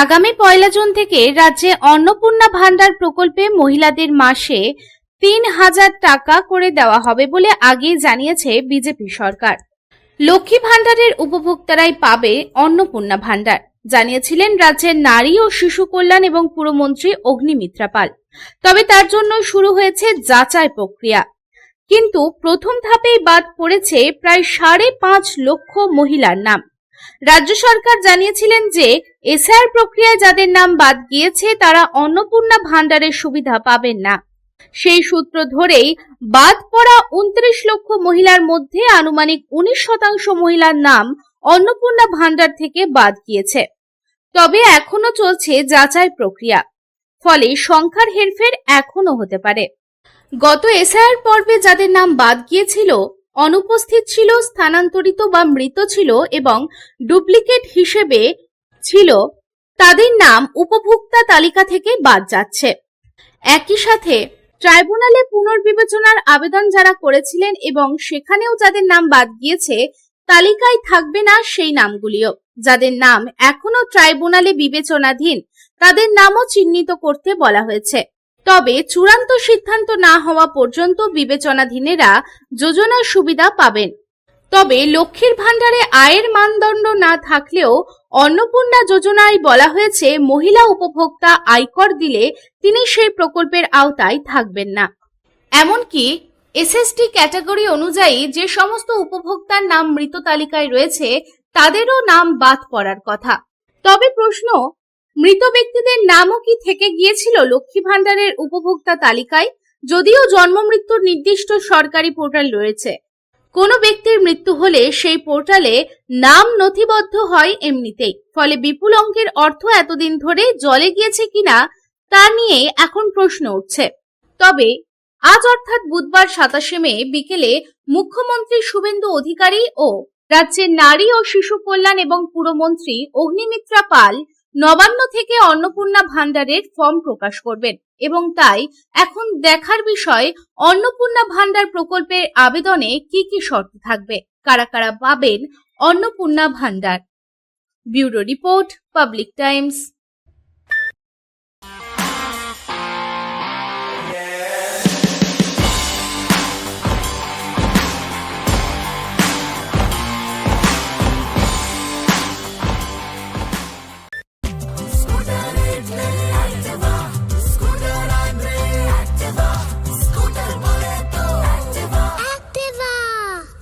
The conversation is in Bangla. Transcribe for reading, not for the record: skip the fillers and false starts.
আগামী 1 জুন থেকে রাজ্যে অন্নপূর্ণা ভান্ডার প্রকল্পে মহিলাদের মাসে 3,000 টাকা করে দেওয়া হবে বলে আগেই জানিয়েছে বিজেপি সরকার। লক্ষ্মী ভান্ডারের উপভোক্তারাই পাবে অন্নপূর্ণা ভান্ডার, জানিয়েছিলেন রাজ্যের নারী ও শিশু কল্যাণ এবং পুরমন্ত্রী অগ্নিমিত্রা পাল। তবে তার জন্য শুরু হয়েছে যাচাই প্রক্রিয়া, কিন্তু প্রথম ধাপেই বাদ পড়েছে প্রায় 5.5 লক্ষ মহিলার নাম। রাজ্য সরকার জানিয়েছিলেন যে এসআইআর প্রক্রিয়ায় যাদের নাম বাদ গিয়েছে তারা অন্নপূর্ণা ভান্ডারের সুবিধা পাবেন না। সেই সূত্র ধরেই বাদ পড়া 29 লক্ষ মহিলার মধ্যে আনুমানিক 19% মহিলার নাম অন্নপূর্ণা ভান্ডার থেকে বাদ গিয়েছে। তবে এখনো চলছে যাচাই প্রক্রিয়া, ফলে সংখ্যার হেরফের এখনো হতে পারে। গত এসআইআর পর্বে যাদের নাম বাদ গিয়েছিল, অনুপস্থিত ছিল, স্থানান্তরিত বা মৃত ছিল এবং ডুপ্লিকেট হিসেবে ছিল, তাদের নাম উপভোক্তা তালিকা থেকে বাদ যাচ্ছে। একই সাথে ট্রাইব্যুনালে পুনর্বিবেচনার আবেদন যারা করেছিলেন এবং সেখানেও যাদের নাম বাদ গিয়েছে, তালিকায় থাকবে না সেই নামগুলিও। যাদের নাম এখনো ট্রাইব্যুনালে বিবেচনাধীন তাদের নামও চিহ্নিত করতে বলা হয়েছে। তবে চূড়ান্ত সিদ্ধান্ত না হওয়া পর্যন্ত বিবেচনাধীনেরা যোজনার সুবিধা পাবেন। তবে লক্ষ্মীর ভান্ডারে আয়ের মানদণ্ড না থাকলেও অন্নপূর্ণা যোজনায় বলা হয়েছে মহিলা উপভোক্তা আয়কর দিলে তিনি সেই প্রকল্পের আওতায় থাকবেন না। এমনকি এসএসটি ক্যাটাগরি অনুযায়ী যে সমস্ত উপভোক্তার নাম মৃত তালিকায় রয়েছে তাদেরও নাম বাদ পড়ার কথা। তবে প্রশ্ন, মৃত ব্যক্তিদের নামও কি থেকে গিয়েছিল লক্ষ্মী ভান্ডারের উপভোক্তা তালিকায়? যদিও জন্ম মৃত্যুর নির্দিষ্ট সরকারি পোর্টাল রয়েছে, কোনো ব্যক্তির মৃত্যু হলে সেই পোর্টালে নাম নথিবদ্ধ হয় এমনিতেই, ফলে বিপুল অঙ্কের অর্থ এতদিন ধরে জলে গিয়েছে কিনা তা নিয়ে এখন প্রশ্ন উঠছে। তবে আজ অর্থাৎ বুধবার 27শে মে বিকেলে মুখ্যমন্ত্রী শুভেন্দু অধিকারী ও রাজ্যের নারী ও শিশু কল্যাণ এবং পুরমন্ত্রী অগ্নিমিত্রা পাল নবান্ন থেকে অন্নপূর্ণা ভান্ডারের ফর্ম প্রকাশ করবেন এবং তাই এখন দেখার বিষয় অন্নপূর্ণা ভান্ডার প্রকল্পের আবেদনে কি কি শর্ত থাকবে, কারা কারা পাবেন Annapurna Bhandar. Bureau report, Public Times.